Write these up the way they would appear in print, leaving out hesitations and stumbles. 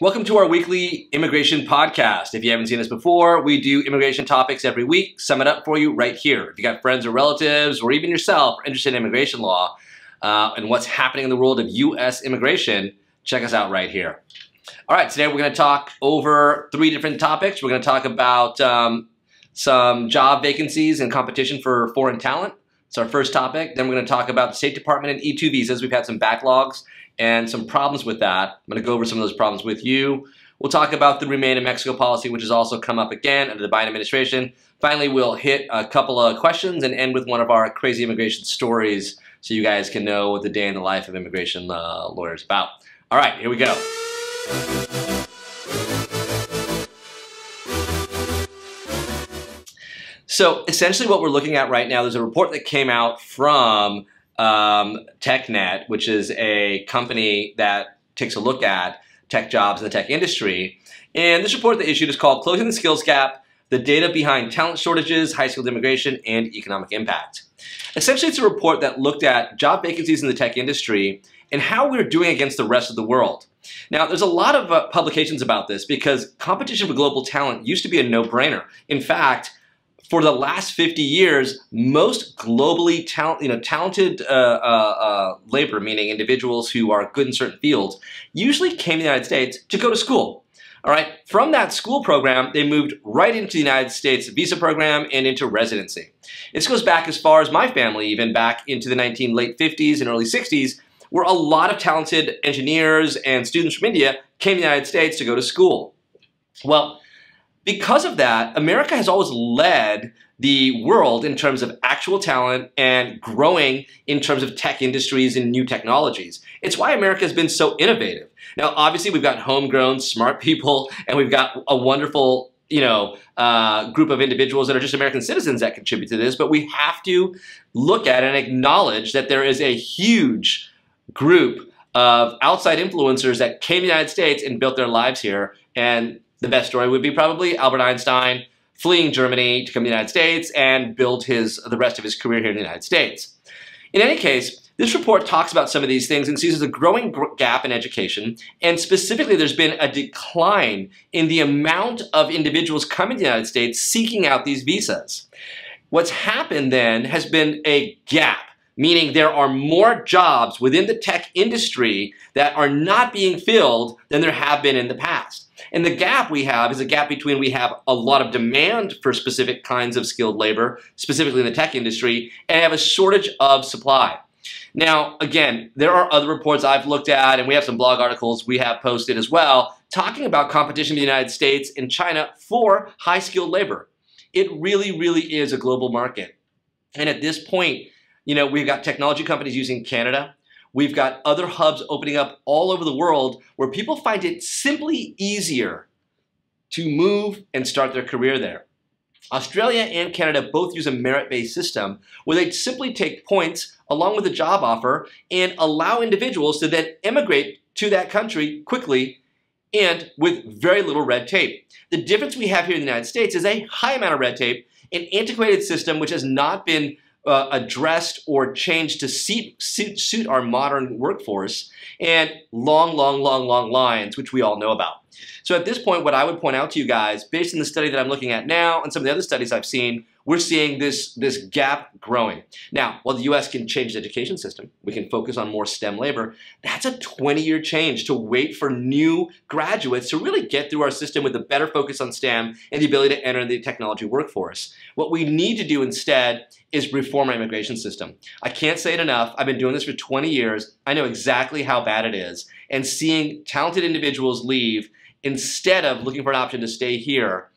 Welcome to our weekly immigration podcast. If you haven't seen this before, we do immigration topics every week, sum it up for you right here. If you got friends or relatives, or even yourself are interested in immigration law and what's happening in the world of U.S. immigration, check us out right here. All right, today we're going to talk over 3 different topics. We're going to talk about some job vacancies and competition for foreign talent. It's our first topic. Then we're going to talk about the State Department and E-2 visas. We've had some backlogs and some problems with that. I'm going to go over some of those problems with you. We'll talk about the Remain in Mexico policy, which has also come up again under the Biden administration. Finally, we'll hit a couple of questions and end with one of our crazy immigration stories so you guys can know what the day in the life of immigration lawyers is about. All right, here we go. So essentially what we're looking at right now, there's a report that came out from TechNet, which is a company that takes a look at tech jobs in the tech industry. And this report they issued is called Closing the Skills Gap, the Data Behind Talent Shortages, High-Skilled Immigration, and Economic Impact. Essentially, it's a report that looked at job vacancies in the tech industry and how we're doing against the rest of the world. Now, there's a lot of publications about this because competition for global talent used to be a no-brainer. In fact, for the last 50 years, most globally talented labor, meaning individuals who are good in certain fields, usually came to the United States to go to school. All right, from that school program, they moved right into the United States visa program and into residency. This goes back as far as my family, even back into the late 50s and early 60s, where a lot of talented engineers and students from India came to the United States to go to school. Well, because of that, America has always led the world in terms of actual talent and growing in terms of tech industries and new technologies. It's why America has been so innovative. Now, obviously, we've got homegrown, smart people, and we've got a wonderful group of individuals that are just American citizens that contribute to this, but we have to look at and acknowledge that there is a huge group of outside influencers that came to the United States and built their lives here. And the best story would be probably Albert Einstein fleeing Germany to come to the United States and build the rest of his career here in the United States. In any case, this report talks about some of these things and sees there's a growing gap in education, and specifically there's been a decline in the amount of individuals coming to the United States seeking out these visas. What's happened then has been a gap, meaning there are more jobs within the tech industry that are not being filled than there have been in the past. And the gap we have is a gap between we have a lot of demand for specific kinds of skilled labor, specifically in the tech industry, and have a shortage of supply. Now, again, there are other reports I've looked at, and we have some blog articles we have posted as well, talking about competition in the United States and China for high-skilled labor. It really, really is a global market. And at this point, we've got technology companies using Canada. We've got other hubs opening up all over the world where people find it simply easier to move and start their career there. Australia and Canada both use a merit-based system where they simply take points along with a job offer and allow individuals to then immigrate to that country quickly and with very little red tape. The difference we have here in the United States is a high amount of red tape, an antiquated system which has not been addressed or changed to suit our modern workforce, and long lines, which we all know about. So at this point, what I would point out to you guys, based on the study that I'm looking at now and some of the other studies I've seen, we're seeing this gap growing. Now, while the U.S. can change the education system, we can focus on more STEM labor, that's a 20-year change to wait for new graduates to really get through our system with a better focus on STEM and the ability to enter the technology workforce. What we need to do instead is reform our immigration system. I can't say it enough. I've been doing this for 20 years. I know exactly how bad it is. And seeing talented individuals leave instead of looking for an option to stay here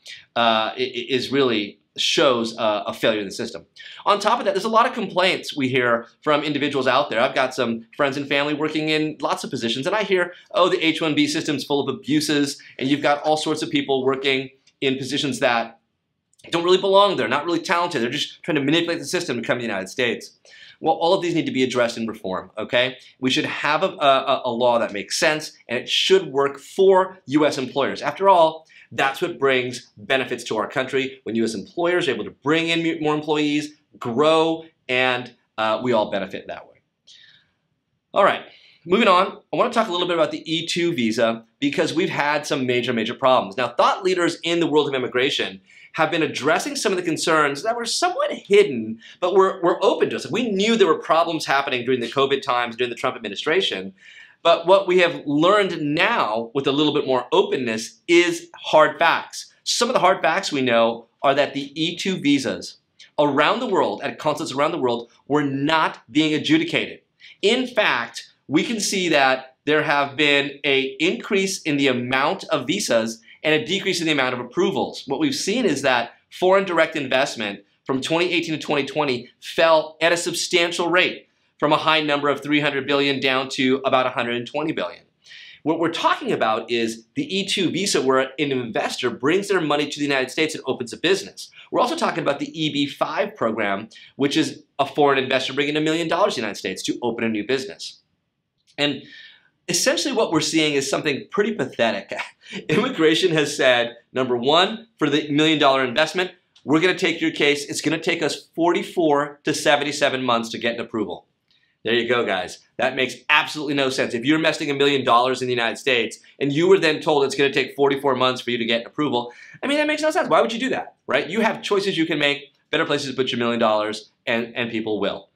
is really shows a failure in the system. On top of that, there's a lot of complaints we hear from individuals out there. I've got some friends and family working in lots of positions, and I hear, oh, the H-1B system's full of abuses, and you've got all sorts of people working in positions that don't really belong there, not really talented. They're just trying to manipulate the system to come to the United States. Well, all of these need to be addressed and reformed, okay? We should have a law that makes sense, and it should work for U.S. employers. After all, that's what brings benefits to our country, when U.S. employers are able to bring in more employees, grow, and we all benefit that way. All right, Moving on, I want to talk a little bit about the E-2 visa because we've had some major problems. Now, thought leaders in the world of immigration have been addressing some of the concerns that were somewhat hidden, but were open to us. We knew there were problems happening during the COVID times, during the Trump administration. But what we have learned now with a little bit more openness is hard facts. Some of the hard facts we know are that the E-2 visas around the world, at consulates around the world, were not being adjudicated. In fact, we can see that there have been an increase in the amount of visas and a decrease in the amount of approvals. What we've seen is that foreign direct investment from 2018 to 2020 fell at a substantial rate, from a high number of 300 billion down to about 120 billion. What we're talking about is the E-2 visa, where an investor brings their money to the United States and opens a business. We're also talking about the EB-5 program, which is a foreign investor bringing $1 million to the United States to open a new business. And essentially what we're seeing is something pretty pathetic. Immigration has said, number one, for the $1 million investment, we're going to take your case. It's going to take us 44 to 77 months to get an approval. There you go, guys. That makes absolutely no sense. If you're investing $1 million in the United States and you were then told it's going to take 44 months for you to get an approval, I mean, that makes no sense. Why would you do that, right? You have choices you can make, better places to put your $1 million, and people will.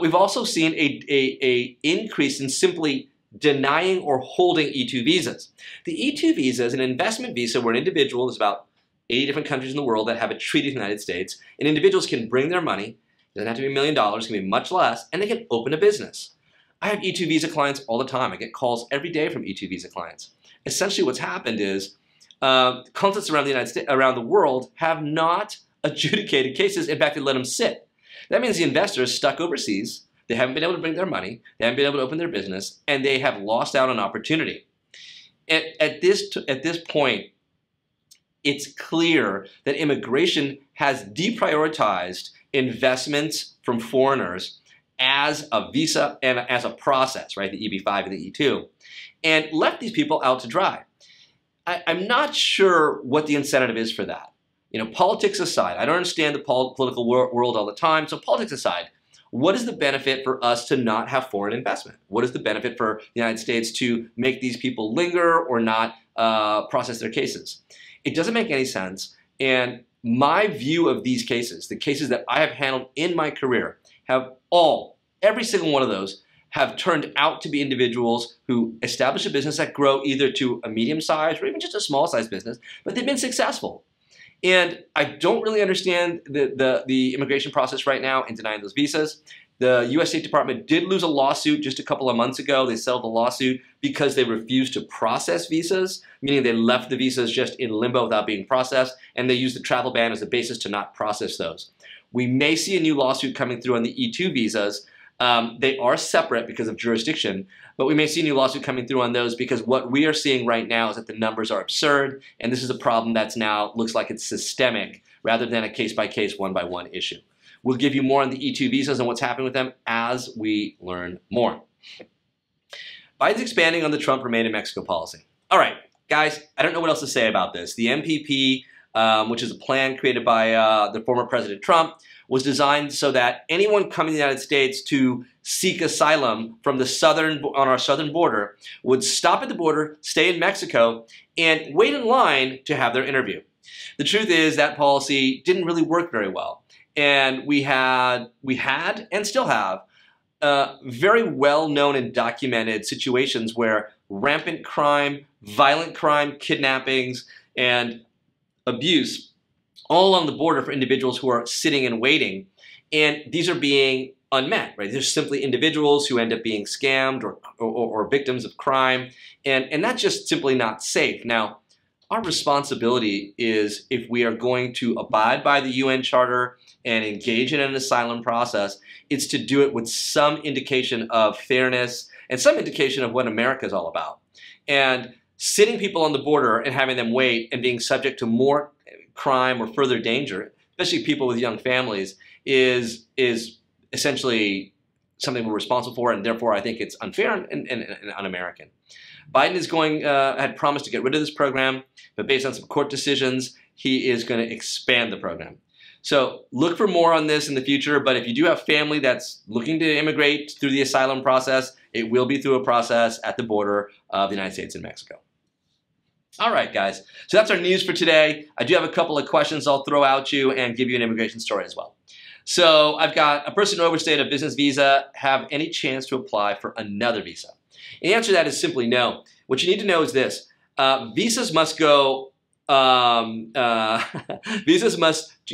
We've also seen a increase in simply denying or holding E-2 visas. The E-2 visa is an investment visa where an individual, there's about 80 different countries in the world that have a treaty with the United States, and individuals can bring their money. It doesn't have to be $1 million, it can be much less, and they can open a business. I have E-2 visa clients all the time. I get calls every day from E-2 visa clients. Essentially what's happened is consulates around the United States, around the world, have not adjudicated cases. In fact, they let them sit. That means the investor is stuck overseas. They haven't been able to bring their money. They haven't been able to open their business, and they have lost out on opportunity. At this point, it's clear that immigration has deprioritized investments from foreigners as a visa and as a process, right? The EB-5 and the E-2, and left these people out to dry. I'm not sure what the incentive is for that. You know, politics aside, I don't understand the political world all the time, so politics aside, what is the benefit for us to not have foreign investment? What is the benefit for the United States to make these people linger or not process their cases? It doesn't make any sense, and my view of these cases, the cases that I have handled in my career, every single one of those have turned out to be individuals who establish a business that grow either to a medium-sized or even just a small-sized business, but they've been successful. And I don't really understand the immigration process right now in denying those visas. The U.S. State Department did lose a lawsuit just a couple of months ago. They settled the lawsuit because they refused to process visas, meaning they left the visas just in limbo without being processed, and they used the travel ban as a basis to not process those. We may see a new lawsuit coming through on the E-2 visas. They are separate because of jurisdiction, but we may see a new lawsuit coming through on those because what we are seeing right now is that the numbers are absurd, and this is a problem that's now looks like it's systemic rather than a case-by-case, one-by-one issue. We'll give you more on the E-2 visas and what's happening with them as we learn more. Biden's expanding on the Trump Remain in Mexico policy. All right, guys, I don't know what else to say about this. The MPP, which is a plan created by the former President Trump, was designed so that anyone coming to the United States to seek asylum from the on our southern border would stop at the border, stay in Mexico, and wait in line to have their interview. The truth is that policy didn't really work very well. And we had and still have very well-known and documented situations where rampant crime, violent crime, kidnappings, and abuse all along the border for individuals who are sitting and waiting. And these are being unmet, right? They're simply individuals who end up being scammed or victims of crime. And that's just simply not safe. Now, our responsibility is, if we are going to abide by the UN Charter and engage in an asylum process, it's to do it with some indication of fairness and some indication of what America is all about. And sitting people on the border and having them wait and being subject to more crime or further danger, especially people with young families, is essentially something we're responsible for, and therefore I think it's unfair and un-American. Biden is had promised to get rid of this program, but based on some court decisions, he is going to expand the program. So look for more on this in the future, but if you do have family that's looking to immigrate through the asylum process, It will be through a process at the border of the United States and Mexico. All right, guys. So that's our news for today. I do have a couple of questions I'll throw out you and give you an immigration story as well. So I've got a person who overstayed a business visa have any chance to apply for another visa? And the answer to that is simply no. What you need to know is this. Visas must go, you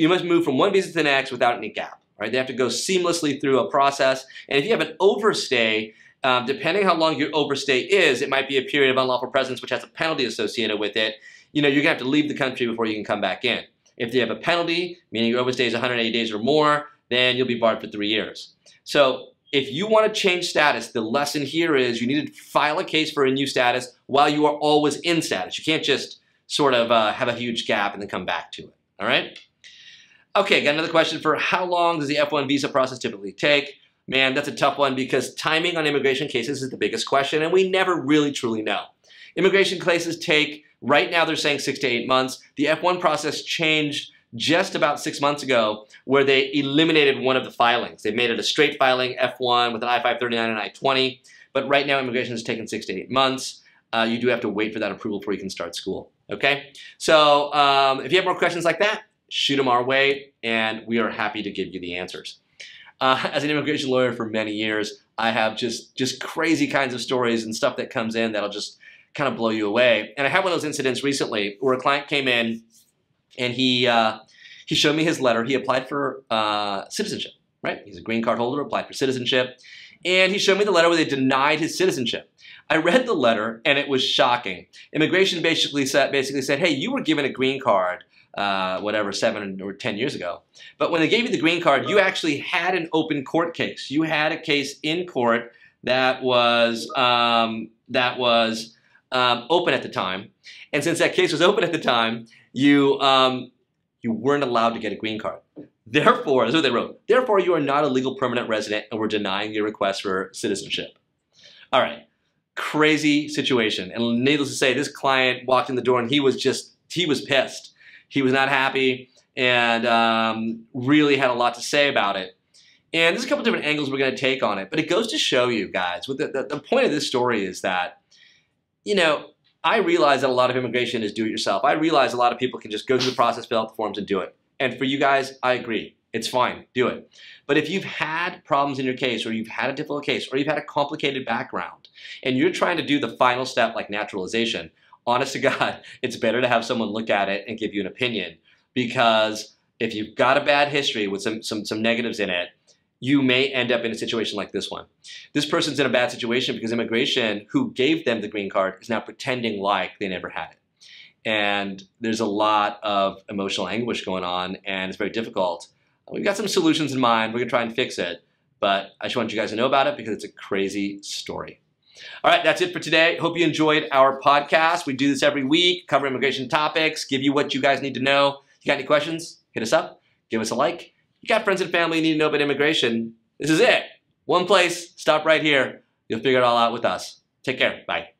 must move from one visa to the next without any gap. Right? They have to go seamlessly through a process. And if you have an overstay, depending how long your overstay is, it might be a period of unlawful presence which has a penalty associated with it. You're going to have to leave the country before you can come back in. If they have a penalty, meaning your overstay is 180 days or more, then you'll be barred for 3 years. So if you want to change status, the lesson here is you need to file a case for a new status while you are always in status. You can't just sort of have a huge gap and then come back to it. All right? Okay, got another question for how long does the F1 visa process typically take? Man, that's a tough one because timing on immigration cases is the biggest question, and we never really truly know. Immigration cases take, right now they're saying 6 to 8 months. The F1 process changed just about 6 months ago where they eliminated one of the filings. They made it a straight filing, F1, with an I-539 and I-20. But right now, immigration is taking 6 to 8 months. You do have to wait for that approval before you can start school. Okay? So if you have more questions like that, shoot them our way, and we are happy to give you the answers. As an immigration lawyer for many years, I have just crazy kinds of stories and stuff that comes in that'll just kind of blow you away. And I had one of those incidents recently where a client came in and he showed me his letter. He applied for citizenship, right? He's a green card holder, applied for citizenship. And he showed me the letter where they denied his citizenship. I read the letter and it was shocking. Immigration basically said, hey, you were given a green card whatever, 7 or 10 years ago. But when they gave you the green card, you actually had an open court case. You had a case in court that was open at the time. And since that case was open at the time, you weren't allowed to get a green card. Therefore, that's what they wrote. Therefore, you are not a legal permanent resident and we're denying your request for citizenship. All right. Crazy situation. And needless to say, this client walked in the door and he was pissed. He was not happy and really had a lot to say about it. And there's a couple different angles we're going to take on it, but it goes to show you guys, what the point of this story is that, I realize that a lot of immigration is do-it-yourself. I realize a lot of people can just go through the process, fill out the forms, and do it. And for you guys, I agree. It's fine. Do it. But if you've had problems in your case, or you've had a difficult case, or you've had a complicated background, and you're trying to do the final step like naturalization, honest to God, it's better to have someone look at it and give you an opinion. Because if you've got a bad history with some negatives in it, you may end up in a situation like this one. This person's in a bad situation because immigration, who gave them the green card, is now pretending like they never had it. And there's a lot of emotional anguish going on, and it's very difficult. We've got some solutions in mind. We're going to try and fix it. But I just want you guys to know about it because it's a crazy story. All right, that's it for today. Hope you enjoyed our podcast. We do this every week, cover immigration topics, give you what you guys need to know. You got any questions? Hit us up. Give us a like. You got friends and family you need to know about immigration. This is it. One place. Stop right here. You'll figure it all out with us. Take care. Bye.